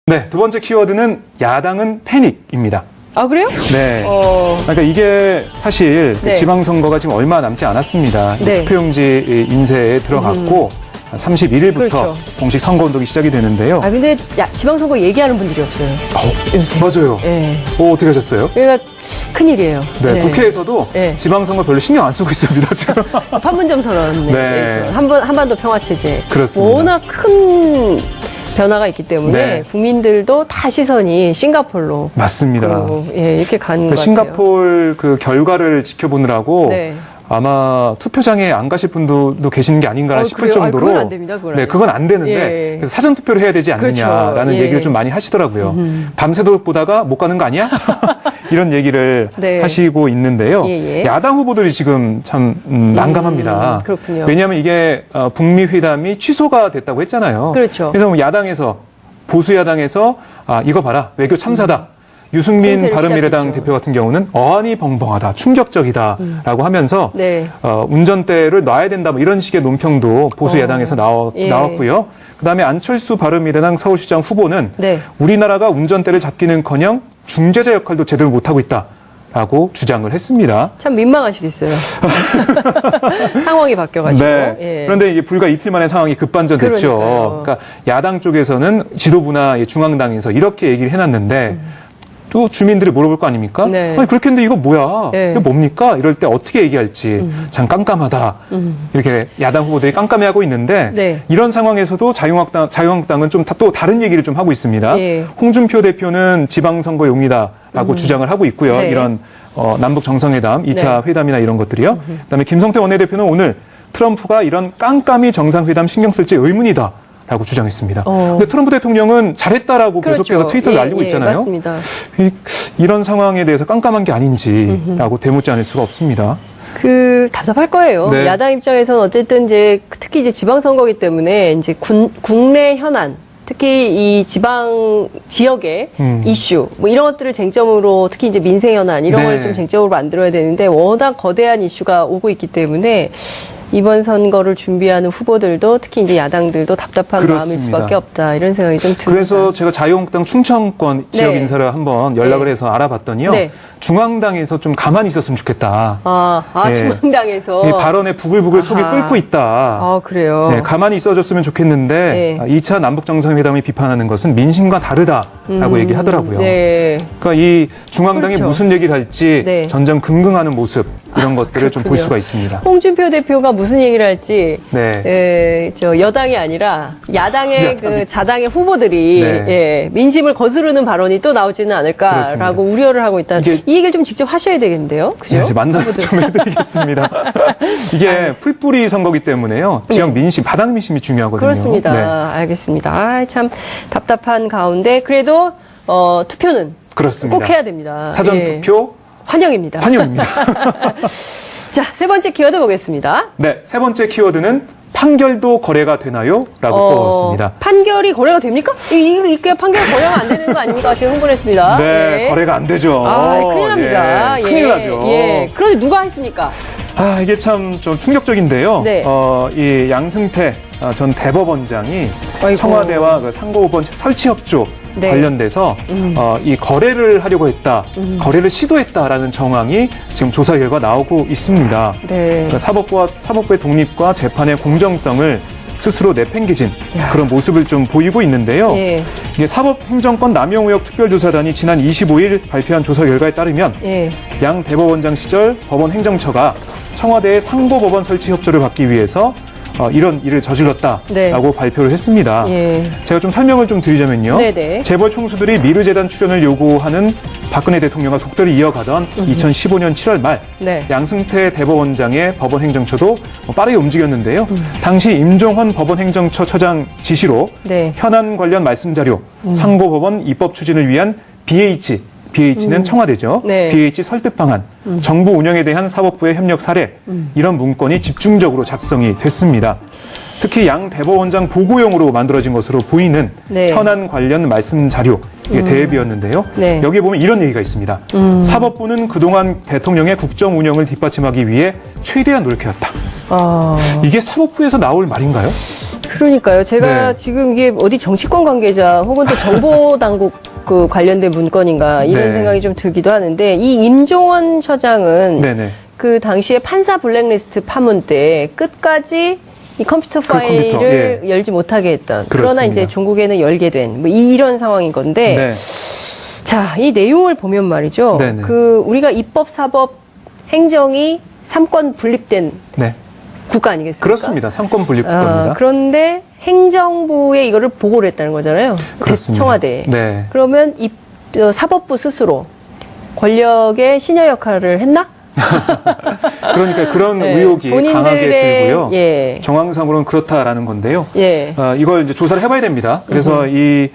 네, 두 번째 키워드는 야당은 패닉입니다. 아, 그래요? 네. 그러니까 이게 사실 네. 지방선거가 지금 얼마 남지 않았습니다. 네. 투표용지 인쇄에 들어갔고 31일부터 그렇죠. 공식 선거운동이 시작이 되는데요. 아, 근데 지방선거 얘기하는 분들이 없어요. 요새. 맞아요. 예. 어떻게 하셨어요? 그러니까 큰일이에요. 네, 예. 국회에서도 네. 지방선거 별로 신경 안 쓰고 있습니다, 지금. 판문점 선언에 네. 대해서 한반도 평화체제. 그렇습니다. 워낙 큰 변화가 있기 때문에 네. 국민들도 다 시선이 싱가포르로 맞습니다. 예, 이렇게 가는 그 것 같아요. 싱가포르 그 결과를 지켜보느라고 네. 아마 투표장에 안 가실 분도 계시는 게 아닌가 싶을 그래요? 정도로. 그건 안 됩니다. 그건 네, 그건 안 되는데 예. 그래서 사전 투표를 해야 되지 않느냐라는 그렇죠. 예. 얘기를 좀 많이 하시더라고요. 밤새도록 보다가 못 가는 거 아니야? 이런 얘기를 네. 하시고 있는데요. 예. 야당 후보들이 지금 참 난감합니다. 그렇군요. 왜냐하면 이게 북미 회담이 취소가 됐다고 했잖아요. 그렇죠. 그래서 뭐 야당에서 보수 야당에서 이거 봐라 외교 참사다. 유승민 공세를 바른미래당 시작했죠. 대표 같은 경우는 어안이 벙벙하다, 충격적이다라고 하면서 네. 운전대를 놔야 된다 뭐 이런 식의 논평도 보수 야당에서 예. 나왔고요. 그다음에 안철수 바른미래당 서울시장 후보는 네. 우리나라가 운전대를 잡기는커녕 중재자 역할도 제대로 못하고 있다라고 주장을 했습니다. 참 민망하시겠어요. 상황이 바뀌어가지고. 네. 예. 그런데 이게 불과 이틀 만에 상황이 급반전됐죠. 그러니까요. 그러니까 야당 쪽에서는 지도부나 중앙당에서 이렇게 얘기를 해놨는데 또 주민들이 물어볼 거 아닙니까? 네. 아니 그렇게 했는데 이거 뭐야? 네. 이거 뭡니까? 이럴 때 어떻게 얘기할지 참 깜깜하다. 이렇게 야당 후보들이 깜깜해하고 있는데 네. 이런 상황에서도 자유한국당은 좀 또 다른 얘기를 좀 하고 있습니다. 예. 홍준표 대표는 지방선거용이다라고 주장을 하고 있고요. 네. 이런 남북 정상회담, 2차 네. 회담이나 이런 것들이요. 그다음에 김성태 원내대표는 오늘 트럼프가 이런 깜깜이 정상회담 신경 쓸지 의문이다. 라고 주장했습니다. 근데 트럼프 대통령은 잘했다라고 그렇죠. 계속해서 트위터를 날리고 있잖아요. 맞습니다. 이런 상황에 대해서 깜깜한 게 아닌지라고 되묻지 않을 수가 없습니다. 답답할 거예요. 네. 야당 입장에서는 어쨌든 특히 이제 지방선거기 때문에 이제 국내 현안, 특히 이 지방 지역의 이슈, 뭐 이런 것들을 쟁점으로 특히 이제 민생 현안 이런 네. 걸 좀 쟁점으로 만들어야 되는데 워낙 거대한 이슈가 오고 있기 때문에 이번 선거를 준비하는 후보들도 특히 이제 야당들도 답답한 그렇습니다. 마음일 수밖에 없다 이런 생각이 좀 듭니다. 그래서 제가 자유한국당 충청권 지역 네. 인사를 한번 연락을 네. 해서 알아봤더니요. 네. 중앙당에서 좀 가만히 있었으면 좋겠다. 네. 중앙당에서 이 발언에 부글부글 속이 아하. 끓고 있다. 그래요. 네, 가만히 있어줬으면 좋겠는데 네. 2차 남북정상회담이 비판하는 것은 민심과 다르다라고 얘기를 하더라고요. 네. 그러니까 이 중앙당이 그렇죠. 무슨 얘기를 할지 네. 전전긍긍하는 모습 이런 것들을 좀 볼 그렇군요. 수가 있습니다. 홍준표 대표가 무슨 얘기를 할지 네. 여당이 아니라 야당의 그 자당의 후보들이 네. 민심을 거스르는 발언이 또 나오지는 않을까라고 그렇습니다. 우려를 하고 있다. 이게- 이 얘기를 좀 직접 하셔야 되겠는데요. 그죠? 네, 만나 좀 해드리겠습니다. 이게 풀뿌리 선거기 때문에요. 지역 민심, 바닥 민심이 중요하거든요. 그렇습니다. 네. 알겠습니다. 참 답답한 가운데 그래도 투표는 그렇습니다. 꼭 해야 됩니다. 사전 예. 투표 환영입니다. 환영입니다. 자, 세 번째 키워드 보겠습니다. 네, 세 번째 키워드는 판결도 거래가 되나요? 라고 뽑았습니다. 판결이 거래가 됩니까? 이게 판결 거래가 안 되는 거 아닙니까? 지금 홍보를 했습니다. 네, 거래가 안 되죠. 큰일 납니다. 예, 큰일 나죠. 그런데 누가 했습니까? 이게 참 좀 충격적인데요. 네. 이 양승태 전 대법원장이 아이고. 청와대와 그 상고법원 설치협조 네. 관련돼서 이 거래를 하려고 했다, 거래를 시도했다라는 정황이 지금 조사 결과 나오고 있습니다. 네. 그러니까 사법부의 독립과 재판의 공정성을 스스로 내팽개친 야. 그런 모습을 좀 보이고 있는데요. 예. 이게 사법행정권 남용 의혹 특별조사단이 지난 25일 발표한 조사 결과에 따르면 예. 양 대법원장 시절 법원 행정처가 청와대의 상고법원 설치 협조를 받기 위해서 이런 일을 저질렀다라고 네. 발표를 했습니다. 예. 제가 좀 설명을 좀 드리자면요. 네네. 재벌 총수들이 미르재단 출연을 요구하는 박근혜 대통령과 독대를 이어가던 2015년 7월 말 네. 양승태 대법원장의 법원 행정처도 빠르게 움직였는데요. 당시 임종헌 법원행정처 처장 지시로 네. 현안 관련 말씀 자료, 상고법원 입법 추진을 위한 BH는 청와대죠. 네. BH 설득 방안, 정부 운영에 대한 사법부의 협력 사례 이런 문건이 집중적으로 작성이 됐습니다. 특히 양 대법원장 보고용으로 만들어진 것으로 보이는 네. 현안 관련 말씀 자료 이게 대비였는데요. 네. 여기에 보면 이런 얘기가 있습니다. 사법부는 그동안 대통령의 국정 운영을 뒷받침하기 위해 최대한 노력해왔다. 이게 사법부에서 나올 말인가요? 그러니까요. 제가 네. 지금 이게 어디 정치권 관계자 혹은 또 정보당국 그 관련된 문건인가 이런 네. 생각이 좀 들기도 하는데 이 임종원 처장은 네네. 그 당시에 판사 블랙리스트 파문 때 끝까지 이 컴퓨터 그 파일을 컴퓨터, 열지 못하게 했던 그러나 그렇습니다. 이제 종국에는 열게 된 뭐 이런 상황인 건데 네. 자, 이 내용을 보면 말이죠. 네네. 그 우리가 입법, 사법, 행정이 삼권 분립된 네. 국가 아니겠습니까? 그렇습니다. 삼권 분립 국가입니다. 그런데 행정부에 이거를 보고를 했다는 거잖아요. 그렇습니다. 청와대에. 네. 그러면 사법부 스스로 권력의 신여 역할을 했나? 그러니까 그런 네. 의혹이 강하게 본인들의, 들고요. 예. 정황상으로는 그렇다라는 건데요. 예. 이걸 이제 조사를 해봐야 됩니다. 그래서 이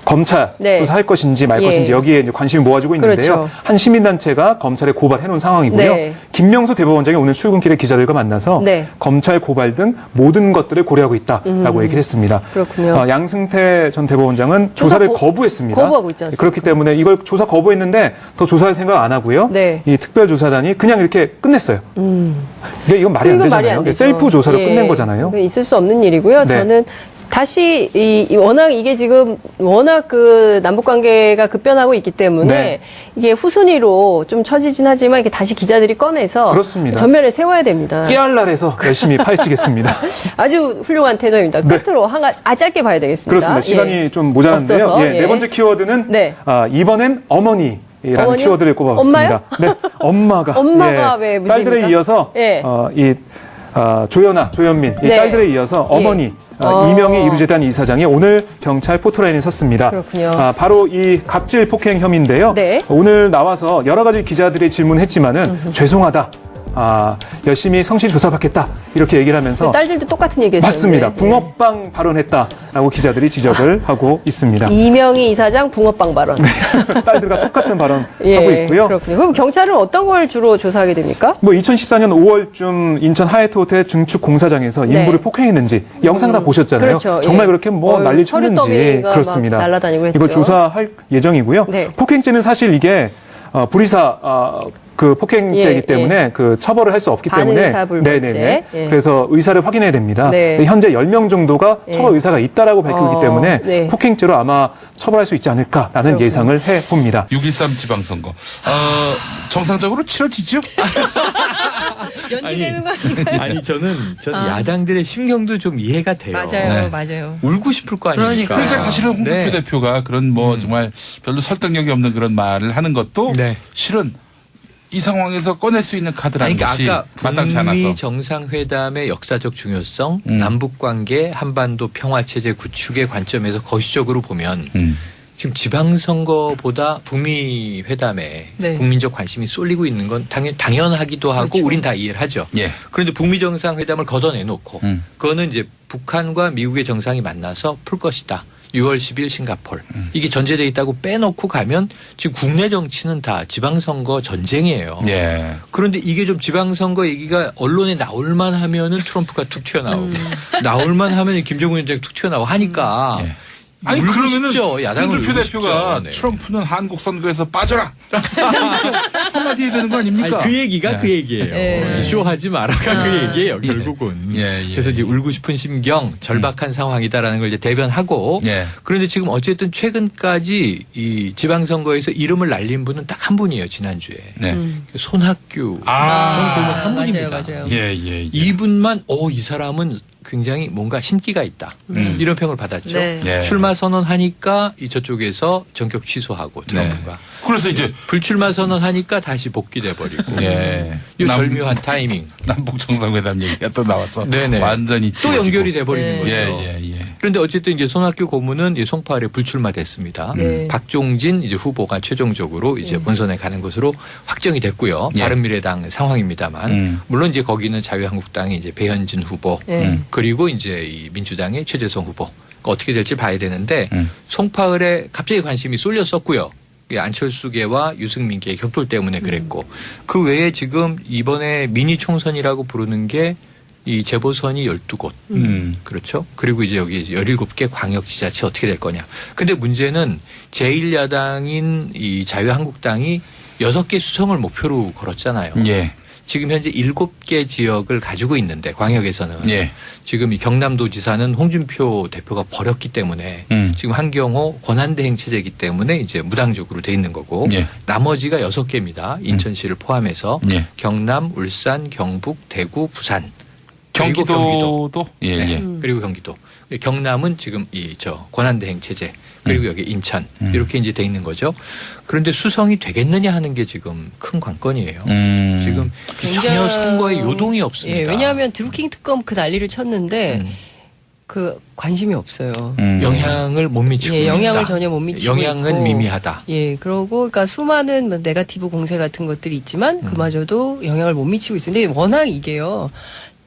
검찰 네. 조사할 것인지 말 예. 것인지 여기에 이제 관심이 모아지고 있는데요. 그렇죠. 한 시민단체가 검찰에 고발해놓은 상황이고요. 네. 김명수 대법원장이 오늘 출근길에 기자들과 만나서 네. 검찰 고발 등 모든 것들을 고려하고 있다라고 얘기를 했습니다. 그렇군요. 양승태 전 대법원장은 조사를 거부했습니다. 거부하고 있지 않습니까? 그렇기 때문에 이걸 조사 거부했는데 더 조사할 생각 안 하고요. 네. 이 특별조사단이 그냥 이렇게 끝냈어요. 그러니까 이건 말이 안 이건 되잖아요. 되죠. 셀프 조사로 예. 끝낸 거잖아요. 있을 수 없는 일이고요. 네. 저는 다시 워낙 이게 지금 워낙 그 남북 관계가 급변하고 있기 때문에 네. 이게 후순위로 좀 처지진 하지만 이게 다시 기자들이 꺼내서 그렇습니다. 전면에 세워야 됩니다. 깨알날에서 열심히 파헤치겠습니다. 아주 훌륭한 태도입니다. 네. 끝으로 짧게 봐야 되겠습니다. 그렇습니다. 시간이 예. 좀 모자란데요. 없어서, 예, 예. 네 번째 키워드는 네. 이번엔 어머니라는 어머니요? 키워드를 꼽아봤습니다. 네, 엄마가. 엄마가 왜 문제입니까? 딸들에 이어서 예. 조연아, 조연민 이 네. 딸들에 이어서 어머니 이명희 이루재단 이사장이 오늘 경찰 포토라인에 섰습니다. 그렇군요. 바로 이 갑질 폭행 혐의인데요. 네. 오늘 나와서 여러 가지 기자들이 질문했지만은 죄송하다. 열심히 성실 조사받겠다. 이렇게 얘기를 하면서 딸들도 똑같은 얘기했어요. 맞습니다. 붕어빵 발언했다라고 기자들이 지적을 하고 있습니다. 이명희 이사장 붕어빵 발언. 딸들과 똑같은 발언 예, 하고 있고요. 그렇군요. 그럼 경찰은 어떤 걸 주로 조사하게 됩니까? 2014년 5월쯤 인천 하얏트 호텔 증축 공사장에서 네. 인부를 폭행했는지 영상 다 보셨잖아요. 그렇죠. 정말 예. 그렇게 난리 쳤는지 서류더미가 막 그렇습니다. 날아다니고 했죠. 이걸 조사할 예정이고요. 네. 폭행죄는 사실 이게 불의사 그 폭행죄이기 예, 때문에 그 처벌을 할 수 없기 때문에 반의사불벌죄. 네네네. 예. 그래서 의사를 확인해야 됩니다. 네. 현재 10명 정도가 예. 처벌 의사가 있다라고 밝히고 있기 때문에 네. 폭행죄로 아마 처벌할 수 있지 않을까라는 그렇군요. 예상을 해봅니다. 6.13 지방선거. 정상적으로 치러지죠? 연기되는 거 아닌가요? 아니 저는 야당들의 심경도 좀 이해가 돼요. 맞아요, 네. 맞아요. 울고 싶을 거 아닙니까? 그러니까 사실은 홍준표 네. 대표가 그런 정말 별로 설득력이 없는 그런 말을 하는 것도 네. 실은 이 상황에서 꺼낼 수 있는 카드라는 그러니까 것이 아까 마땅치 않아서. 북미 정상회담의 역사적 중요성, 남북관계, 한반도 평화체제 구축의 관점에서 거시적으로 보면 지금 지방선거보다 북미 회담에 네. 국민적 관심이 쏠리고 있는 건 당연하기도 하고 그렇죠. 우린 다 이해를 하죠. 예. 그런데 북미 정상회담을 걷어내놓고 그거는 이제 북한과 미국의 정상이 만나서 풀 것이다. 6월 10일 싱가포르. 이게 전제돼 있다고 빼놓고 가면 지금 국내 정치는 다 지방선거 전쟁이에요. 예. 그런데 이게 좀 지방선거 얘기가 언론에 나올만 하면은 트럼프가 툭 튀어나오고 나올만 하면 김정은 위원장이 툭 튀어나오고 하니까 예. 아니 울고 그러면은 싶죠. 야당을 홍준표 울고 대표가 싶죠. 네. 트럼프는 한국 선거에서 빠져라 한마디 해야 되는 거 아닙니까? 아니, 그 얘기가 그 얘기예요. 네. 쇼하지 마라가 그 얘기예요. 결국은. 예, 예. 그래서 이제 울고 싶은 심경, 절박한 상황이다라는 걸 이제 대변하고. 예. 그런데 지금 어쨌든 최근까지 이 지방선거에서 이름을 날린 분은 딱 한 분이에요. 지난주에. 네. 손학규 전 고문 한 분입니다. 맞아요. 예, 예, 예. 이분만 이 사람은 굉장히 뭔가 신기가 있다. 이런 평을 받았죠. 네. 예. 출마 선언하니까 저쪽에서 전격 취소하고 트럼프가. 그래서 이제 불출마 선언하니까 다시 복귀돼 버리고. 예. 이 절묘한 타이밍. 남북 정상회담 얘기가 또 나와서 네네. 완전히 또 치워지고. 연결이 돼 버리는 네. 거죠. 예, 예, 예. 그런데 어쨌든 이제 손학규 고문은 이 송파을에 불출마됐습니다. 네. 박종진 이제 후보가 최종적으로 이제 본선에 가는 것으로 확정이 됐고요. 예. 바른미래당 상황입니다만 물론 이제 거기는 자유한국당이 이제 배현진 후보 네. 그리고 이제 이 민주당의 최재성 후보 어떻게 될지 봐야 되는데 송파을에 갑자기 관심이 쏠렸었고요. 안철수계와 유승민계의 격돌 때문에 그랬고 그 외에 지금 이번에 미니 총선이라고 부르는 게 이 재보선이 12곳. 그렇죠. 그리고 이제 여기 17개 광역지자체 어떻게 될 거냐. 근데 문제는 제1야당인 이 자유한국당이 6개 수성을 목표로 걸었잖아요. 예. 지금 현재 7개 지역을 가지고 있는데 광역에서는 예. 지금 이 경남도지사는 홍준표 대표가 버렸기 때문에 지금 한경호 권한대행 체제이기 때문에 이제 무당적으로 돼 있는 거고 예. 나머지가 6개입니다. 인천시를 포함해서 예. 경남, 울산, 경북, 대구, 부산 그리고 경기도도 예, 네. 예. 그리고 경기도. 경남은 지금 권한대행 체제 그리고 여기 인천 이렇게 이제 돼 있는 거죠. 그런데 수성이 되겠느냐 하는 게 지금 큰 관건이에요. 지금 전혀 선거에 요동이 없습니다. 예, 왜냐하면 드루킹 특검 그 난리를 쳤는데 그 관심이 없어요. 영향을 못 미치고 예, 영향을 있다. 전혀 못 미치고 영향은 있고. 미미하다. 예, 그러고 그러니까 수많은 뭐 네거티브 공세 같은 것들이 있지만 그마저도 영향을 못 미치고 있어요. 근데 워낙 이게요.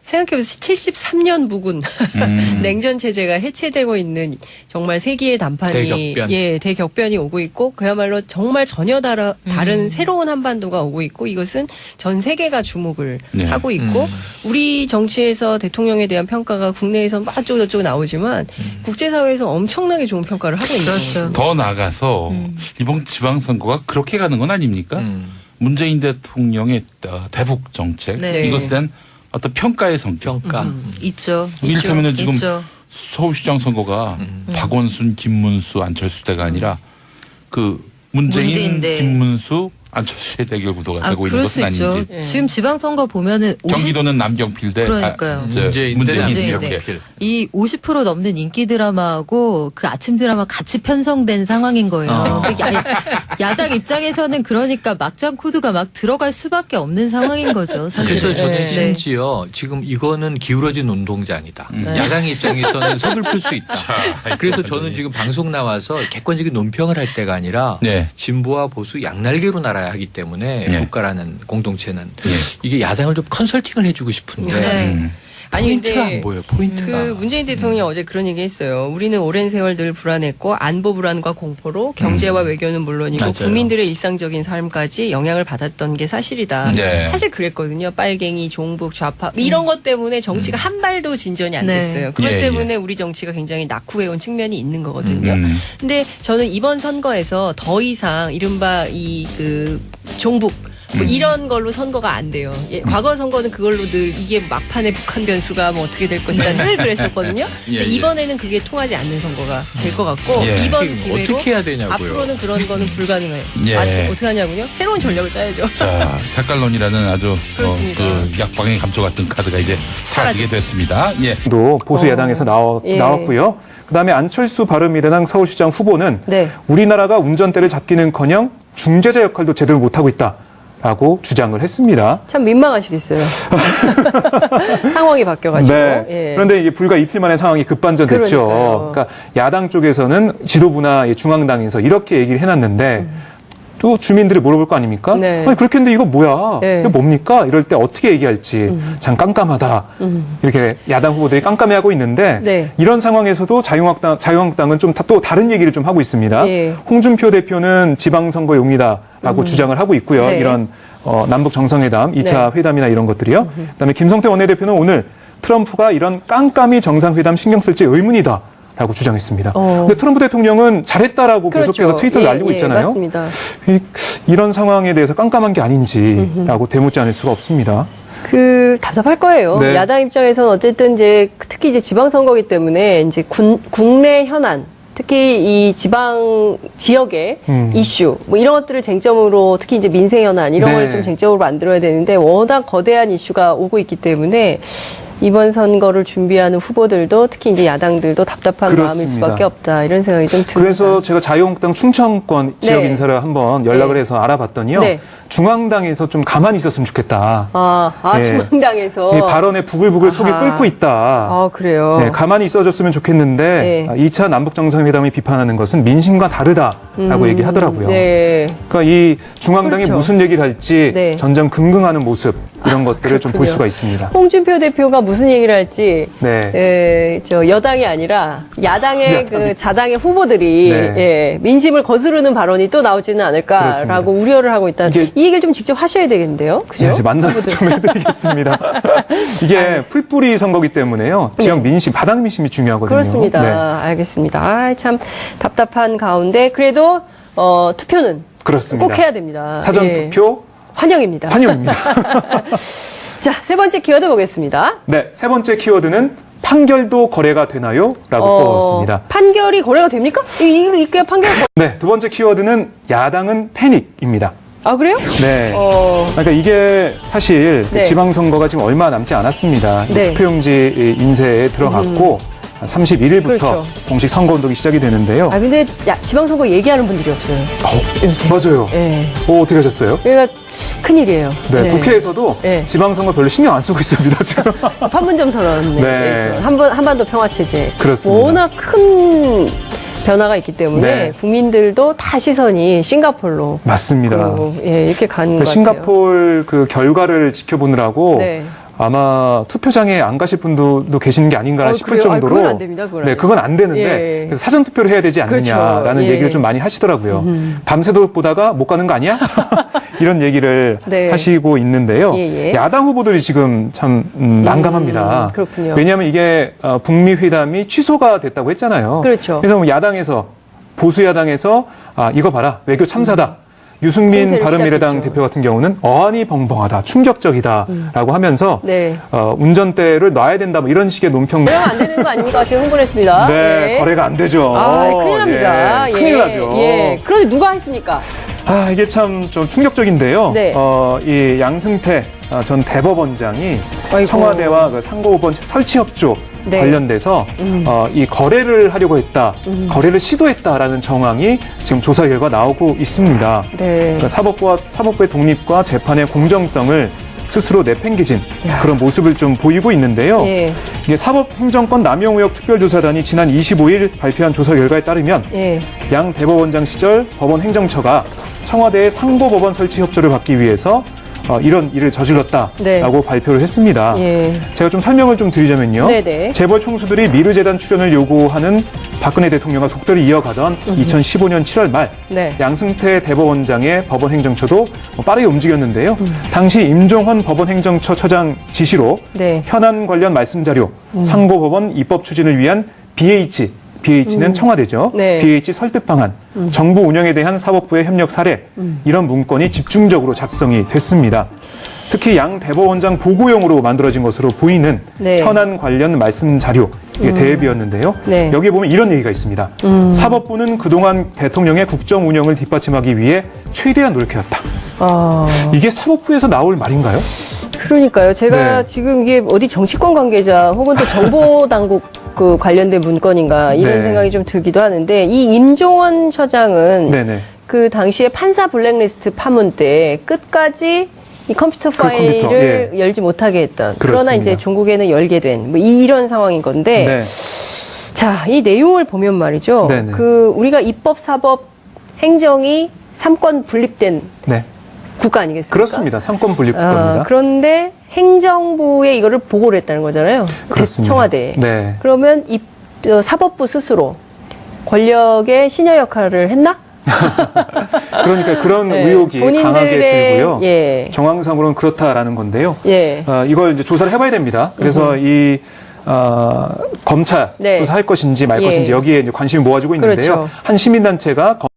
생각해보세요. 73년 묵은 냉전 체제가 해체되고 있는 정말 세기의 단판이 대격변. 예, 대격변이 오고 있고 그야말로 정말 전혀 다른 새로운 한반도가 오고 있고 이것은 전 세계가 주목을 네. 하고 있고 우리 정치에서 대통령에 대한 평가가 국내에서 막 어쩌고저쩌고 나오지만 국제사회에서 엄청나게 좋은 평가를 하고 있는 거죠. 더 나가서 이번 지방선거가 그렇게 가는 건 아닙니까? 문재인 대통령의 대북 정책 네. 이것에 대한 어떤 평가의 성격. 평가. 있죠. 이를테면 지금 있죠. 서울시장 선거가 박원순, 김문수, 안철수 때가 아니라 그 문재인, 문재인대. 김문수, 안철수의 대결 구도가 되고 있는 그럴 수 것은 있죠. 아닌지. 예. 지금 지방선거 보면은 경기도는 남경필 대 그러니까요. 문재인대 이렇게. 남경필. 이 50% 넘는 인기 드라마하고 그 아침 드라마 같이 편성된 상황인 거예요. 그 야당 입장에서는 그러니까 막장 코드가 막 들어갈 수밖에 없는 상황인 거죠. 사실은. 그래서 저는 네. 심지어 지금 이거는 기울어진 운동장이다. 야당 입장에서는 서글플 수 있다. 그래서 저는 지금 방송 나와서 객관적인 논평을 할 때가 아니라 네. 진보와 보수 양날개로 날아야 하기 때문에 네. 국가라는 공동체는 네. 이게 야당을 좀 컨설팅을 해주고 싶은데 네. 아니, 포인트가 근데 안 보여요. 포인트가. 그 문재인 대통령이 어제 그런 얘기 했어요. 우리는 오랜 세월 늘 불안했고 안보 불안과 공포로 경제와 외교는 물론이고 맞아요. 국민들의 일상적인 삶까지 영향을 받았던 게 사실이다. 네. 사실 그랬거든요. 빨갱이, 종북, 좌파 이런 것 때문에 정치가 한 발도 진전이 안 네. 됐어요. 그것 예, 때문에 우리 정치가 굉장히 낙후해온 측면이 있는 거거든요. 근데 저는 이번 선거에서 더 이상 이른바 그 종북 뭐 이런 걸로 선거가 안 돼요. 예, 과거 선거는 그걸로 늘 이게 막판에 북한 변수가 뭐 어떻게 될 것이다 늘 그랬었거든요. 근데 예. 이번에는 그게 통하지 않는 선거가 될 것 같고 예. 이번 기회로 어떻게 해야 되냐고요. 앞으로는 그런 거는 불가능해요. 예. 어떻게 하냐고요? 새로운 전략을 짜야죠. 자, 색깔론이라는 아주 그렇습니다. 그 약방의 감초 같은 카드가 이제 사라지게 됐습니다. 예. 도 보수 야당에서 예. 나왔고요. 그다음에 안철수 바른미래당 서울시장 후보는 네. 우리나라가 운전대를 잡기는커녕 중재자 역할도 제대로 못하고 있다라고 주장을 했습니다. 참 민망하시겠어요. 상황이 바뀌어가지고. 네. 예. 그런데 이게 불과 이틀 만에 상황이 급반전됐죠. 그러니까요. 그러니까 야당 쪽에서는 지도부나 중앙당에서 이렇게 얘기를 해놨는데 또 주민들이 물어볼 거 아닙니까? 네. 아니 그렇게 했는데 이거 뭐야? 네. 이거 뭡니까? 이럴 때 어떻게 얘기할지 참 깜깜하다. 이렇게 야당 후보들이 깜깜해하고 있는데 네. 이런 상황에서도 자유한국당은 좀 또 다른 얘기를 좀 하고 있습니다. 예. 홍준표 대표는 지방선거용이다라고 주장을 하고 있고요. 네. 이런 남북 정상회담, 2차 네. 회담이나 이런 것들이요. 그다음에 김성태 원내대표는 오늘 트럼프가 이런 깜깜이 정상회담 신경 쓸지 의문이다. 라고 주장했습니다. 근데 트럼프 대통령은 잘했다라고 그렇죠. 계속해서 트위터를 예, 날리고 예, 있잖아요. 맞습니다. 이런 상황에 대해서 깜깜한 게 아닌지라고 되묻지 않을 수가 없습니다. 그 답답할 거예요. 네. 야당 입장에서는 어쨌든 이제 특히 이제 지방선거기 때문에 이제 국내 현안 특히 이 지방 지역의 이슈 뭐 이런 것들을 쟁점으로 특히 이제 민생 현안 이런 네. 걸 좀 쟁점으로 만들어야 되는데 워낙 거대한 이슈가 오고 있기 때문에 이번 선거를 준비하는 후보들도 특히 이제 야당들도 답답한 그렇습니다. 마음일 수밖에 없다 이런 생각이 좀 듭니다. 그래서 제가 자유한국당 충청권 지역 네. 인사를 한번 연락을 네. 해서 알아봤더니요. 네. 중앙당에서 좀 가만히 있었으면 좋겠다. 예. 중앙당에서 이 발언에 부글부글 속이 아하. 끓고 있다. 아 그래요. 네, 가만히 있어줬으면 좋겠는데 네. 2차 남북정상회담이 비판하는 것은 민심과 다르다라고 얘기를 하더라고요. 네. 그러니까 이 중앙당이 그렇죠. 무슨 얘기를 할지 네. 전전긍긍하는 모습 이런 것들을 좀 볼 그렇군요. 수가 있습니다. 홍준표 대표가 무슨 얘기를 할지 네. 저 여당이 아니라 야당의 그 자당의 후보들이 네. 예, 민심을 거스르는 발언이 또 나오지는 않을까라고 그렇습니다. 우려를 하고 있다. 이게- 이 얘기를 좀 직접 하셔야 되겠는데요, 그죠? 네, 이제 만나서 좀 해드리겠습니다. 이게 풀뿌리 선거기 때문에요. 지역 민심, 바닥 민심이 중요하거든요. 그렇습니다. 네. 알겠습니다. 아, 참 답답한 가운데 그래도 투표는 그렇습니다. 꼭 해야 됩니다. 사전 예. 투표 환영입니다. 환영입니다. 자, 세 번째 키워드 보겠습니다. 네, 세 번째 키워드는 판결도 거래가 되나요? 라고 뽑았습니다. 판결이 거래가 됩니까? 이게 판결 네, 두 번째 키워드는 야당은 패닉입니다. 아, 그래요? 네. 그러니까 이게 사실 네. 지방선거가 지금 얼마 남지 않았습니다. 네. 투표용지 인쇄에 들어갔고 31일부터 그렇죠. 공식 선거운동이 시작이 되는데요. 아, 근데 지방선거 얘기하는 분들이 없어요. 요새. 맞아요. 예. 어떻게 하셨어요? 그러니까 큰일이에요. 네, 예. 국회에서도 네. 지방선거 별로 신경 안 쓰고 있습니다, 지금. 판문점 선언. 네. 한반도 평화체제. 그렇습니다. 워낙 큰 변화가 있기 때문에 네. 국민들도 다 시선이 싱가포르로. 맞습니다. 이렇게 가는 것 같아요. 싱가포르 그 결과를 지켜보느라고 네. 아마 투표장에 안 가실 분도 계시는 게 아닌가 싶을 그래요? 정도로. 그건 안 됩니다. 그건 안 네, 돼요. 그건 안 되는데 예. 그래서 사전 투표를 해야 되지 않느냐라는 그렇죠. 예. 얘기를 좀 많이 하시더라고요. 밤새도록 보다가 못 가는 거 아니야? 이런 얘기를 네. 하시고 있는데요. 예. 야당 후보들이 지금 참 난감합니다. 그렇군요. 왜냐하면 이게 북미 회담이 취소가 됐다고 했잖아요. 그렇죠. 그래서 뭐 야당에서 보수 야당에서 이거 봐라 외교 참사다. 유승민 공세를 바른미래당 시작했죠. 대표 같은 경우는 어안이 벙벙하다, 충격적이다라고 하면서 네. 운전대를 놔야 된다, 뭐 이런 식의 논평. 거래가 안 되는 거 아닙니까? 지금 흥분했습니다. 네, 예. 거래가 안 되죠. 큰일 납니다. 예, 큰일 나죠. 예. 그런데 누가 했습니까? 이게 참 좀 충격적인데요. 네. 이 양승태 전 대법원장이 아이고. 청와대와 그 상고법원 설치협조 네. 관련돼서 이 거래를 하려고 했다, 거래를 시도했다라는 정황이 지금 조사 결과 나오고 있습니다. 네. 그러니까 사법부의 독립과 재판의 공정성을 스스로 내팽개친 그런 모습을 좀 보이고 있는데요. 예. 이게 사법행정권 남용 의혹 특별조사단이 지난 25일 발표한 조사 결과에 따르면 예. 양 대법원장 시절 법원 행정처가 청와대의 상고법원 설치 협조를 받기 위해서 이런 일을 저질렀다라고 네. 발표를 했습니다. 예. 제가 좀 설명을 좀 드리자면요. 네네. 재벌 총수들이 미르재단 출연을 요구하는 박근혜 대통령과 독도를 이어가던 2015년 7월 말 네. 양승태 대법원장의 법원 행정처도 빠르게 움직였는데요. 당시 임종헌 법원 행정처 처장 지시로 네. 현안 관련 말씀 자료, 상고법원 입법 추진을 위한 BH는 청와대죠. 네. BH 설득 방안, 정부 운영에 대한 사법부의 협력 사례, 이런 문건이 집중적으로 작성이 됐습니다. 특히 양 대법원장 보고용으로 만들어진 것으로 보이는 네. 현안 관련 말씀 자료, 이게 대비였는데요. 네. 여기에 보면 이런 얘기가 있습니다. 사법부는 그동안 대통령의 국정 운영을 뒷받침하기 위해 최대한 노력해왔다. 이게 사법부에서 나올 말인가요? 그러니까요. 제가 네. 지금 이게 어디 정치권 관계자 혹은 또 정보당국 그 관련된 문건인가 이런 네. 생각이 좀 들기도 하는데 이 임종원 처장은 네네. 그 당시에 판사 블랙리스트 파문 때 끝까지 이 컴퓨터 파일을 컴퓨터, 열지 못하게 했던 그러나 그렇습니다. 이제 종국에는 열게 된 뭐 이런 상황인 건데 네. 자, 이 내용을 보면 말이죠. 네네. 그 우리가 입법, 사법, 행정이 삼권 분립된 네. 국가 아니겠습니까? 그렇습니다. 삼권 분립 국가입니다. 그런데 행정부에 이거를 보고를 했다는 거잖아요. 그렇습니다. 청와대에. 네. 그러면 사법부 스스로 권력의 신여 역할을 했나? 그러니까 그런 네. 의혹이 본인들의- 강하게 들고요. 예. 정황상으로는 그렇다라는 건데요. 예. 이걸 이제 조사를 해봐야 됩니다. 그래서 이 검찰 네. 조사할 것인지 말 예. 것인지 여기에 이제 관심이 모아지고 있는데요. 그렇죠. 한 시민단체가